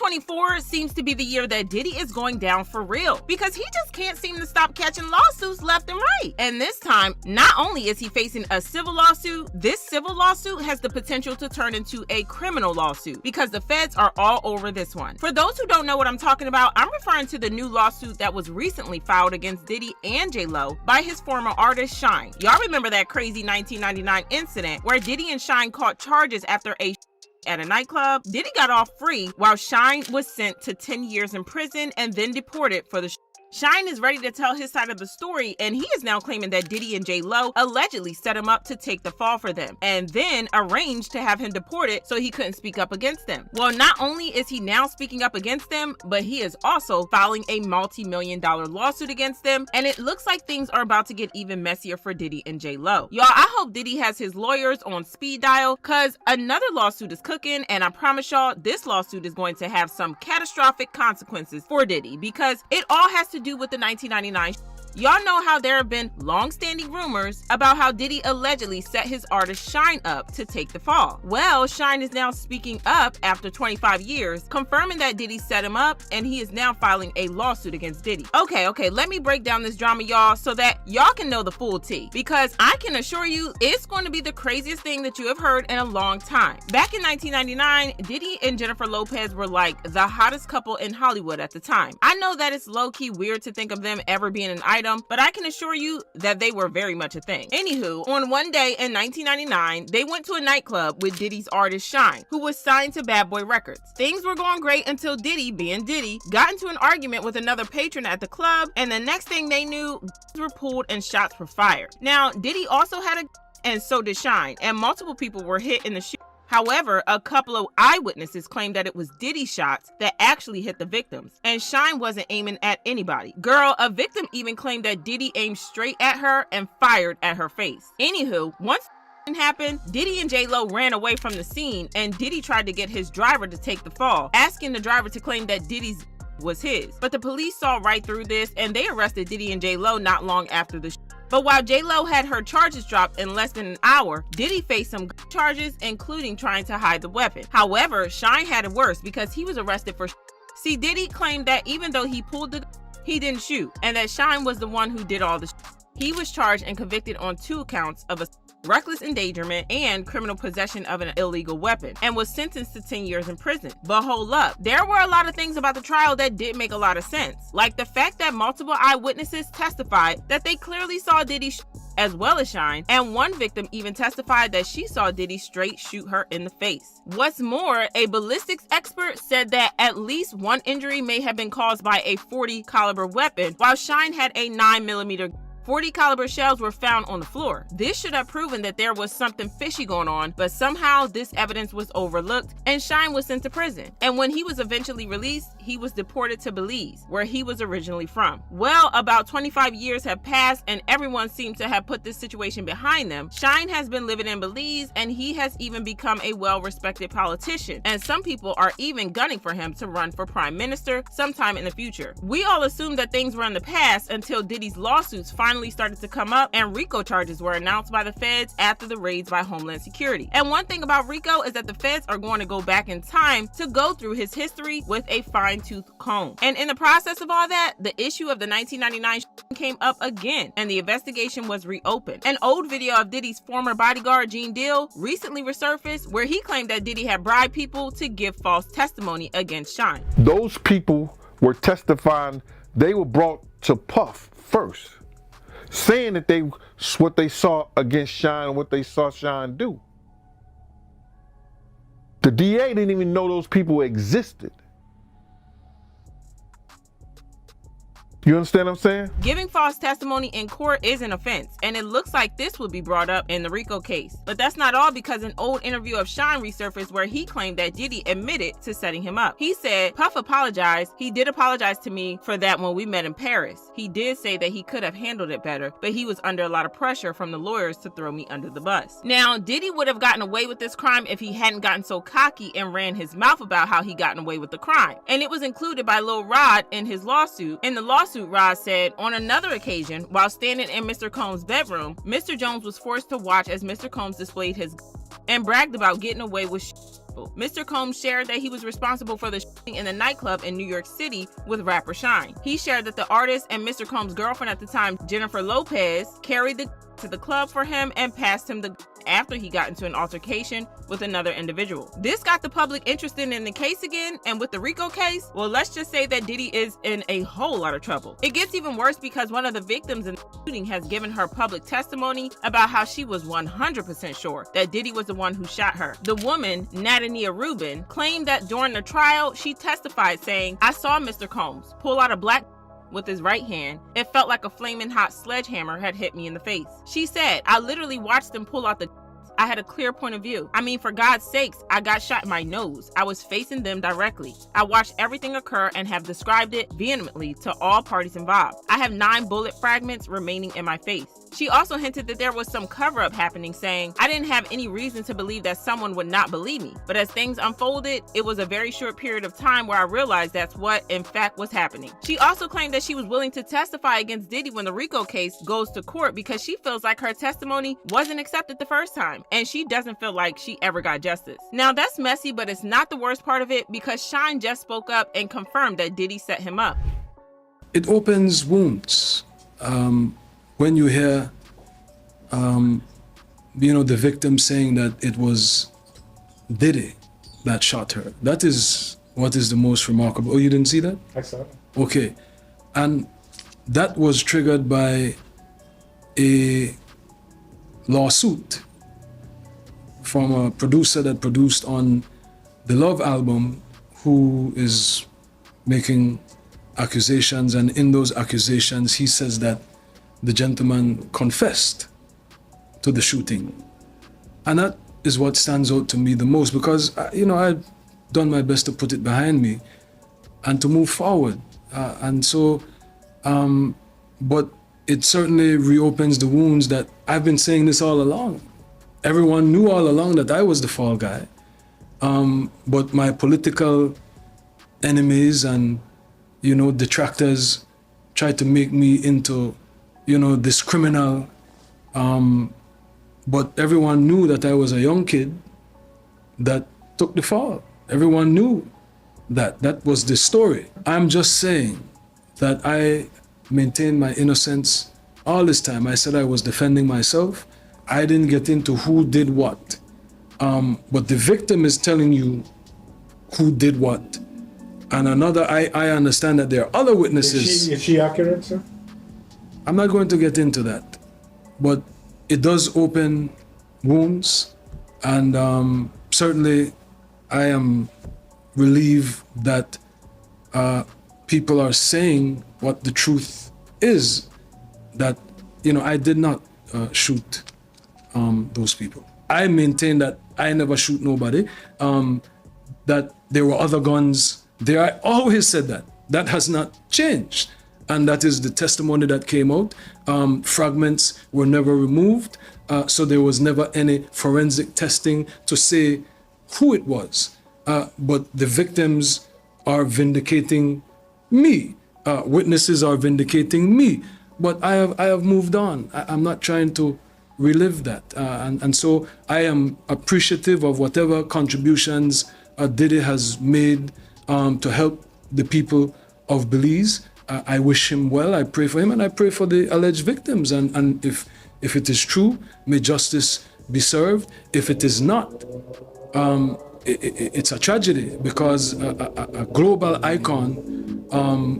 2024 seems to be the year that Diddy is going down for real, because he just can't seem to stop catching lawsuits left and right. And this time, not only is he facing a civil lawsuit, this civil lawsuit has the potential to turn into a criminal lawsuit, because the feds are all over this one. For those who don't know what I'm talking about, I'm referring to the new lawsuit that was recently filed against Diddy and J Lo by his former artist Shyne. Y'all remember that crazy 1999 incident where Diddy and Shyne caught charges after a at a nightclub? Diddy got off free while Shyne was sent to 10 years in prison and then deported for the Shyne is ready to tell his side of the story, and he is now claiming that Diddy and J Lo allegedly set him up to take the fall for them, and then arranged to have him deported so he couldn't speak up against them. Well, not only is he now speaking up against them, but he is also filing a multi-million-dollar lawsuit against them, and it looks like things are about to get even messier for Diddy and J Lo. Y'all, I hope Diddy has his lawyers on speed dial, cause another lawsuit is cooking, and I promise y'all, this lawsuit is going to have some catastrophic consequences for Diddy, because it all has to do with the 1999. Y'all know how there have been long-standing rumors about how Diddy allegedly set his artist Shyne up to take the fall. Well, Shyne is now speaking up after 25 years, confirming that Diddy set him up, and he is now filing a lawsuit against Diddy. Okay, let me break down this drama, y'all, so that y'all can know the full tea, because I can assure you it's going to be the craziest thing that you have heard in a long time. Back in 1999, Diddy and Jennifer Lopez were like the hottest couple in Hollywood at the time. I know that it's low-key weird to think of them ever being an item, but I can assure you that they were very much a thing. Anywho, on one day in 1999, they went to a nightclub with Diddy's artist Shyne, who was signed to Bad Boy Records. Things were going great until Diddy, being Diddy, got into an argument with another patron at the club, and the next thing they knew, were pulled and shots were fired. Now, Diddy also had and so did Shyne, and multiple people were hit in the shoot. However, a couple of eyewitnesses claimed that it was Diddy's shots that actually hit the victims, and Shyne wasn't aiming at anybody. Girl, a victim even claimed that Diddy aimed straight at her and fired at her face. Anywho, once happened, Diddy and J Lo ran away from the scene, and Diddy tried to get his driver to take the fall, asking the driver to claim that Diddy's was his. But the police saw right through this, and they arrested Diddy and J Lo not long after the But while J Lo had her charges dropped in less than an hour, Diddy faced some charges, including trying to hide the weapon. However, Shyne had it worse because he was arrested for See, Diddy claimed that even though he pulled the he didn't shoot, and that Shyne was the one who did all the He was charged and convicted on 2 counts of reckless endangerment and criminal possession of an illegal weapon, and was sentenced to 10 years in prison. But hold up, there were a lot of things about the trial that did make a lot of sense, like the fact that multiple eyewitnesses testified that they clearly saw Diddy as well as Shyne, and one victim even testified that she saw Diddy straight shoot her in the face. What's more, a ballistics expert said that at least one injury may have been caused by a .40 caliber weapon, while Shyne had a 9mm. 40 caliber shells were found on the floor. This should have proven that there was something fishy going on, but somehow this evidence was overlooked and Shyne was sent to prison. And when he was eventually released, he was deported to Belize, where he was originally from. Well, about 25 years have passed and everyone seems to have put this situation behind them. Shyne has been living in Belize, and he has even become a well-respected politician, and some people are even gunning for him to run for prime minister sometime in the future. We all assumed that things were in the past until Diddy's lawsuits finally started to come up, and RICO charges were announced by the feds after the raids by Homeland Security. And one thing about RICO is that the feds are going to go back in time to go through his history with a fine-tooth comb. And in the process of all that, the issue of the 1999 came up again, and the investigation was reopened. An old video of Diddy's former bodyguard, Gene Deal, recently resurfaced, where he claimed that Diddy had bribed people to give false testimony against Shyne. Those people were testifying, they were brought to Puff first, saying that what they saw against Shyne and what they saw Shyne do. The DA didn't even know those people existed. You understand what I'm saying? Giving false testimony in court is an offense, and it looks like this would be brought up in the RICO case. But that's not all, because an old interview of Shyne resurfaced where he claimed that Diddy admitted to setting him up. He said, "Puff apologized. He did apologize to me for that when we met in Paris. He did say that he could have handled it better, but he was under a lot of pressure from the lawyers to throw me under the bus." Now, Diddy would have gotten away with this crime if he hadn't gotten so cocky and ran his mouth about how he gotten away with the crime. And it was included by Lil Rod in his lawsuit. In the lawsuit, Rod said, on another occasion, while standing in Mr. Combs' bedroom, Mr. Jones was forced to watch as Mr. Combs displayed his and bragged about getting away with responsible. Mr. Combs shared that he was responsible for the shooting in the nightclub in New York City with rapper Shyne. He shared that the artist and Mr. Combs' girlfriend at the time, Jennifer Lopez, carried the to the club for him and passed him the after he got into an altercation with another individual. This got the public interested in the case again, and with the RICO case, well, let's just say that Diddy is in a whole lot of trouble. It gets even worse because one of the victims in the shooting has given her public testimony about how she was 100% sure that Diddy was the one who shot her. The woman, Natania Rubin, claimed that during the trial, she testified saying, "I saw Mr. Combs pull out a black with his right hand. It felt like a flaming hot sledgehammer had hit me in the face." She said, "I literally watched them pull out the I had a clear point of view. I mean, for God's sakes, I got shot in my nose. I was facing them directly. I watched everything occur and have described it vehemently to all parties involved. I have 9 bullet fragments remaining in my face." She also hinted that there was some cover-up happening, saying, "I didn't have any reason to believe that someone would not believe me. But as things unfolded, it was a very short period of time where I realized that's what, in fact, was happening." She also claimed that she was willing to testify against Diddy when the RICO case goes to court because she feels like her testimony wasn't accepted the first time, and she doesn't feel like she ever got justice. Now, that's messy, but it's not the worst part of it because Shyne just spoke up and confirmed that Diddy set him up. It opens wounds. When you hear, the victim saying that it was Diddy that shot her, that is what is the most remarkable. Oh, you didn't see that? I saw it. Okay. And that was triggered by a lawsuit from a producer that produced on the Love album, who is making accusations, and in those accusations he says that the gentleman confessed to the shooting. And that is what stands out to me the most, because I've done my best to put it behind me and to move forward. But it certainly reopens the wounds that I've been saying this all along. Everyone knew all along that I was the fall guy. But my political enemies and, detractors tried to make me into, this criminal. But everyone knew that I was a young kid that took the fall. Everyone knew that. That was the story. I'm just saying that I maintained my innocence all this time. I said I was defending myself. I didn't get into who did what. But the victim is telling you who did what. And I understand that there are other witnesses. Is she accurate, sir? I'm not going to get into that. But it does open wounds. And certainly I am relieved that people are saying what the truth is. That, I did not shoot those people. I maintain that I never shoot nobody, that there were other guns there. I always said that. That has not changed. And that is the testimony that came out. Fragments were never removed, so there was never any forensic testing to say who it was. But the victims are vindicating me. Witnesses are vindicating me. But I have moved on. I'm not trying to relive that. And so I am appreciative of whatever contributions Diddy has made to help the people of Belize. I wish him well. I pray for him, and I pray for the alleged victims. And if it is true, may justice be served. If it is not, it's a tragedy, because a global icon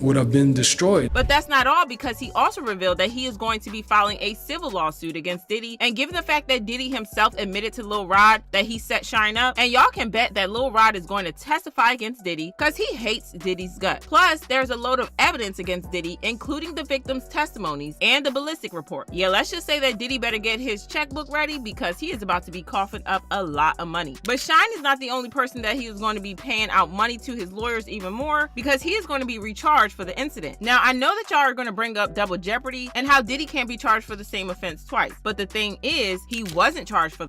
would have been destroyed. But that's not all, because he also revealed that he is going to be filing a civil lawsuit against Diddy. And given the fact that Diddy himself admitted to Lil Rod that he set Shyne up, and y'all can bet that Lil Rod is going to testify against Diddy because he hates Diddy's gut. Plus, there's a load of evidence against Diddy, including the victims' testimonies and the ballistic report. Yeah, let's just say that Diddy better get his checkbook ready, because he is about to be coughing up a lot of money. But Shyne is not the only person that he is going to be paying out money to his lawyers even more, because he is going to be recharged for the incident. Now, I know that y'all are going to bring up double jeopardy and how Diddy can't be charged for the same offense twice. But the thing is, he wasn't charged for.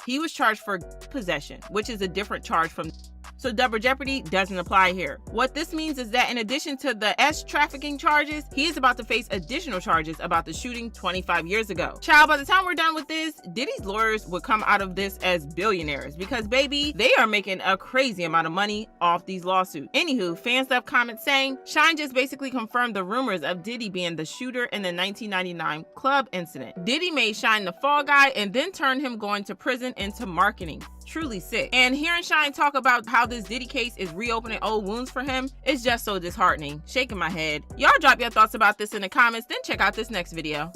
He was charged for possession, which is a different charge from. so double jeopardy doesn't apply here. What this means is that in addition to the S trafficking charges, he is about to face additional charges about the shooting 25 years ago. Child, by the time we're done with this, Diddy's lawyers would come out of this as billionaires because, baby, they are making a crazy amount of money off these lawsuits. Anywho, fans left comments saying, Shyne just basically confirmed the rumors of Diddy being the shooter in the 1999 club incident. Diddy made Shyne the fall guy and then turned him going to prison into marketing. Truly sick. And hearing Shyne talk about how this Diddy case is reopening old wounds for him is just so disheartening. Shaking my head. Y'all drop your thoughts about this in the comments, then check out this next video.